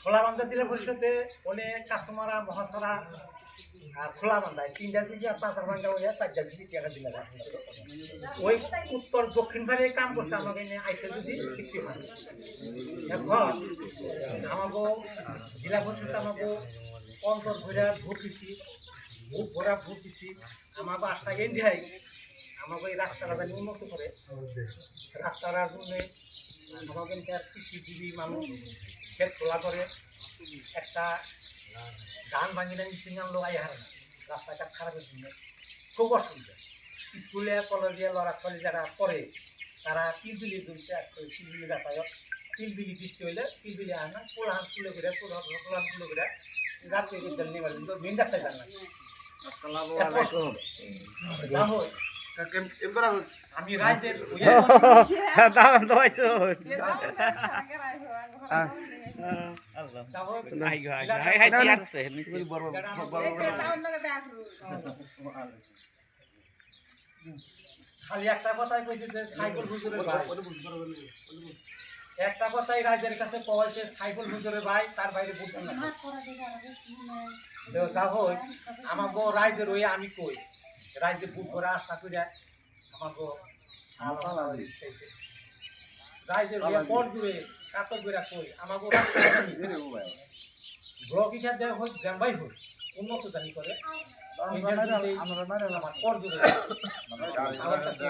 খোলাবান্ধা জেলা পরিষদে অনেক কাসমারা মহাসরা আর খোলাবান্ধায় 3টা জিবি আর 5 বাঙ্গা হইয়া 4টা জিবি টাকা দিলা ওই উত্তর দক্ষিণ ভাগে কাম করছে আমাকে নিয়ে আইসে যদি কিছু হয় এখন আমাকে জেলা পরিষদ আমাকে অন্তর ঘুরা ভোট দিছি ভোট ভরা ভোট দিছি আমার বাসা ইন্ডিয়ায় আমাকে এই রাস্তাটা জানি উন্নত করে রাস্তাটার জন্য আমাদের কৃষিজীবী মানুষ ক্ষেত খোলা করে একটা ধান ভাঙি না মিশিং আনলো আই হারে না রাস্তাঘাট খারাপের জন্য খুব অসুবিধা স্কুলে কলেজে লড়া ছোয়ালি যারা পড়ে তারা পিলবিলি জ্বলছে আজকে পিলবিলি যাতায়াত পিলবিলি বৃষ্টি হইলে পিলবিলি আয় না পোলাহান তুলে ঘুরে পোলাহান তুলে ঘুরে জাতীয় বিদ্যালয় নেবার কিন্তু মেন রাস্তায় যান না আমি রাইজের খালি একটা কথাই কইছে যে সাইকেল হুজুরের ভাই একটা কথাই রাইজের কাছে কইছে সাইকেল হুজুরের ভাই তার বাইরে বুঝতাম না যা হোক আমাকে রাইজের ওই আমি কই রাইজে বুট করে আশা করি আমাকে রাইজের পর দূরে কাতর করে কই আমাকে ব্লক হিসাব দেওয়া হোক জ্যাম্বাই হোক উন্নত জানি করে আমার পর দূরে আমার কাছে